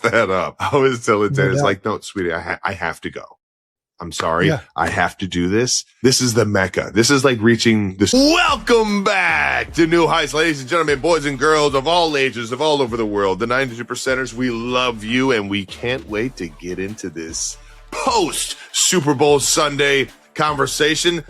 that up. I always tell it No it's doubt. like, no, sweetie, I have to go. I'm sorry. Yeah. I have to do this. This is the Mecca. This is like reaching this. Welcome back to New Heights, ladies and gentlemen, boys and girls of all ages, of all over the world. The 92%ers, we love you, and we can't wait to get into this post-Super Bowl Sunday conversation.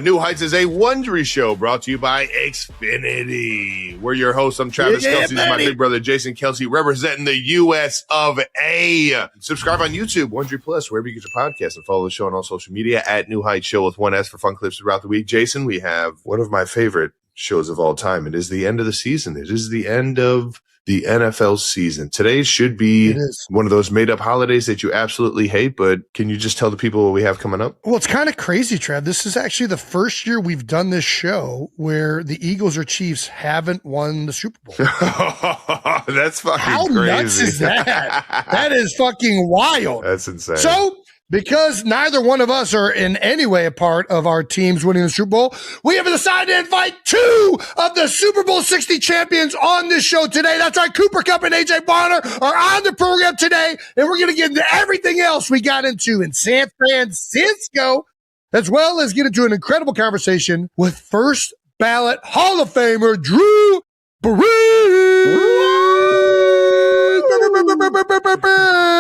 New Heights is a Wondery show brought to you by Xfinity. We're your hosts. I'm Travis Kelce. This is my big brother, Jason Kelce, representing the U.S. of A. Subscribe on YouTube, Wondery Plus, wherever you get your podcast, and follow the show on all social media at New Heights Show with one S for fun clips throughout the week. Jason, we have one of my favorite shows of all time. It is the end of the season. It is the end of the NFL season. Today should be one of those made-up holidays that you absolutely hate, but can you just tell the people what we have coming up? Well, it's kind of crazy, Trev. This is actually the first year we've done this show where the Eagles or Chiefs haven't won the Super Bowl. That's fucking How crazy. nuts is that? That is fucking wild. That's insane. So, because neither one of us are in any way a part of our teams winning the Super Bowl, we have decided to invite two of the Super Bowl 60 champions on this show today. That's right. Cooper Kupp and AJ Bonner are on the program today, and we're going to get into everything else we got into in San Francisco, as well as get into an incredible conversation with first ballot Hall of Famer Drew Brees.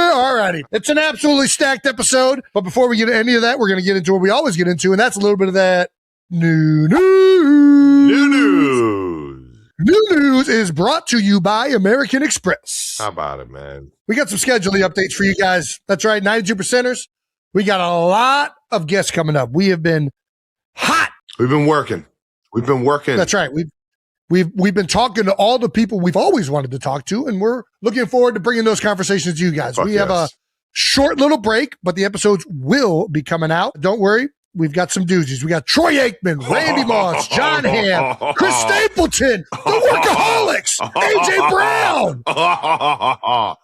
Alrighty. It's an absolutely stacked episode. But before we get into any of that, we're going to get into what we always get into, and that's a little bit of that new news. New news. New news is brought to you by American Express. How about it, man? We got some scheduling updates for you guys. That's right, 92%ers. We got a lot of guests coming up. We have been hot. We've been working. That's right. We've been talking to all the people we've always wanted to talk to, and we're looking forward to bringing those conversations to you guys. We have a short little break, but the episodes will be coming out. Don't worry. We've got some doozies. We got Troy Aikman, Randy Moss, John Hamm, Chris Stapleton, the Workaholics, AJ Brown.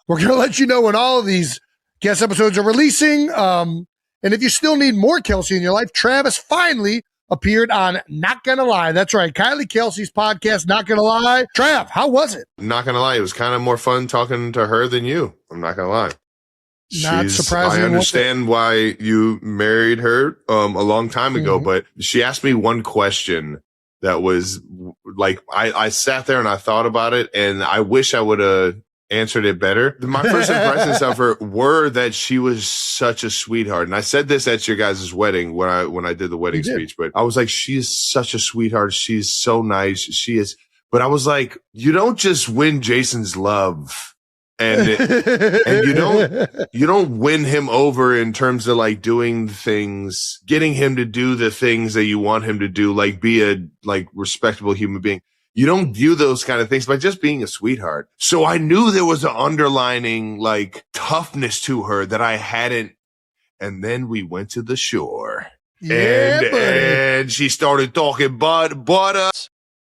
We're going to let you know when all of these guest episodes are releasing. And if you still need more Kelce in your life, Travis finally appeared on Not Gonna Lie. That's right. Kylie Kelce's podcast, Not Gonna Lie. Trav, how was it? Not gonna lie, it was kind of more fun talking to her than you. I'm not gonna lie. Not surprising. I understand why you married her a long time ago, but she asked me one question that was like, I sat there and I thought about it, and I wish I would have answered it better. My first impressions of her were that she was such a sweetheart. And I said this at your guys' wedding when I did the wedding speech, but I was like, she is such a sweetheart. She's so nice. She is. But I was like, you don't just win Jason's love. And you don't win him over in terms of like doing things, getting him to do the things that you want him to do, like be a like respectable human being. You don't view those kind of things by just being a sweetheart. So I knew there was an underlining like toughness to her that I hadn't. And then we went to the shore, and she started talking, but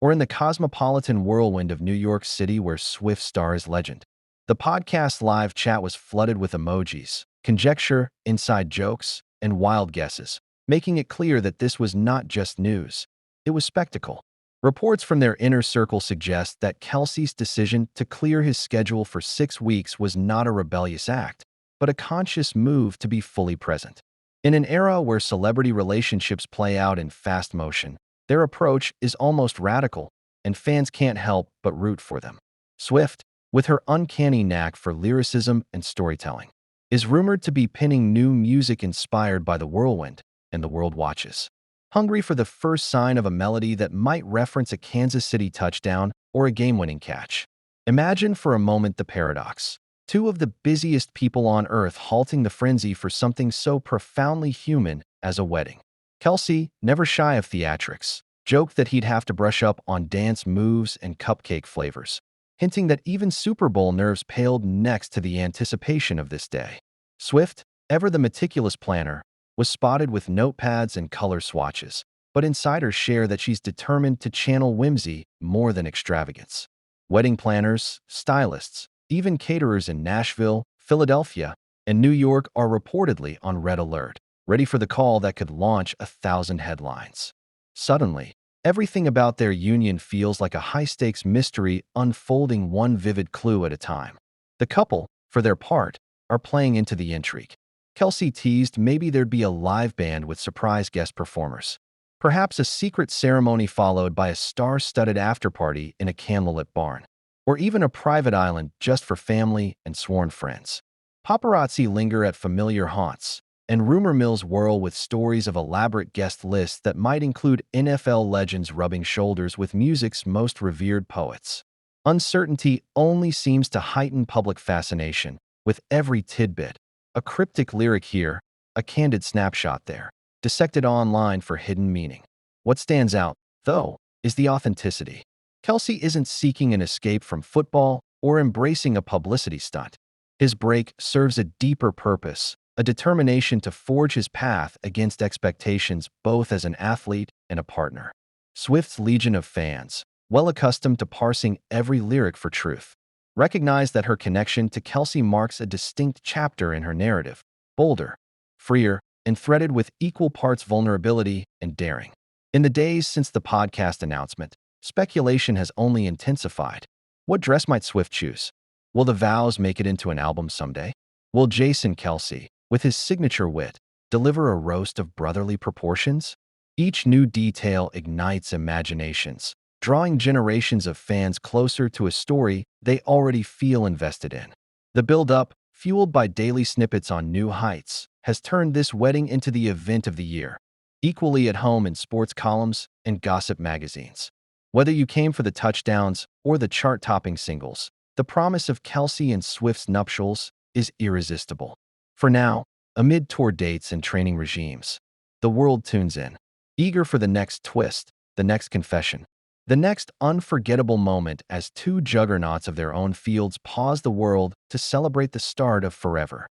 or in the cosmopolitan whirlwind of New York City, where Swift stars legend. The podcast live chat was flooded with emojis, conjecture, inside jokes, and wild guesses, making it clear that this was not just news. It was spectacle. Reports from their inner circle suggest that Kelce's decision to clear his schedule for 6 weeks was not a rebellious act, but a conscious move to be fully present. In an era where celebrity relationships play out in fast motion, their approach is almost radical, and fans can't help but root for them. Swift, with her uncanny knack for lyricism and storytelling, is rumored to be penning new music inspired by the whirlwind, and the world watches, hungry for the first sign of a melody that might reference a Kansas City touchdown or a game-winning catch. Imagine for a moment the paradox. Two of the busiest people on earth halting the frenzy for something so profoundly human as a wedding. Kelce, never shy of theatrics, joked that he'd have to brush up on dance moves and cupcake flavors, hinting that even Super Bowl nerves paled next to the anticipation of this day. Swift, ever the meticulous planner, was spotted with notepads and color swatches, but insiders share that she's determined to channel whimsy more than extravagance. Wedding planners, stylists, even caterers in Nashville, Philadelphia, and New York are reportedly on red alert, ready for the call that could launch 1,000 headlines. Suddenly, everything about their union feels like a high-stakes mystery unfolding one vivid clue at a time. The couple, for their part, are playing into the intrigue. Kelce teased maybe there'd be a live band with surprise guest performers. Perhaps a secret ceremony followed by a star-studded afterparty in a candlelit barn. Or even a private island just for family and sworn friends. Paparazzi linger at familiar haunts, and rumor mills whirl with stories of elaborate guest lists that might include NFL legends rubbing shoulders with music's most revered poets. Uncertainty only seems to heighten public fascination, with every tidbit, a cryptic lyric here, a candid snapshot there, dissected online for hidden meaning. What stands out, though, is the authenticity. Kelce isn't seeking an escape from football or embracing a publicity stunt. His break serves a deeper purpose, a determination to forge his path against expectations both as an athlete and a partner. Swift's legion of fans, well accustomed to parsing every lyric for truth, recognize that her connection to Kelce marks a distinct chapter in her narrative, bolder, freer, and threaded with equal parts vulnerability and daring. In the days since the podcast announcement, speculation has only intensified. What dress might Swift choose? Will the vows make it into an album someday? Will Jason Kelce, with his signature wit, deliver a roast of brotherly proportions? Each new detail ignites imaginations, drawing generations of fans closer to a story they already feel invested in. The build-up, fueled by daily snippets on New Heights, has turned this wedding into the event of the year, equally at home in sports columns and gossip magazines. Whether you came for the touchdowns or the chart-topping singles, the promise of Kelce and Swift's nuptials is irresistible. For now, amid tour dates and training regimes, the world tunes in, eager for the next twist, the next confession, the next unforgettable moment as two juggernauts of their own fields pause the world to celebrate the start of forever.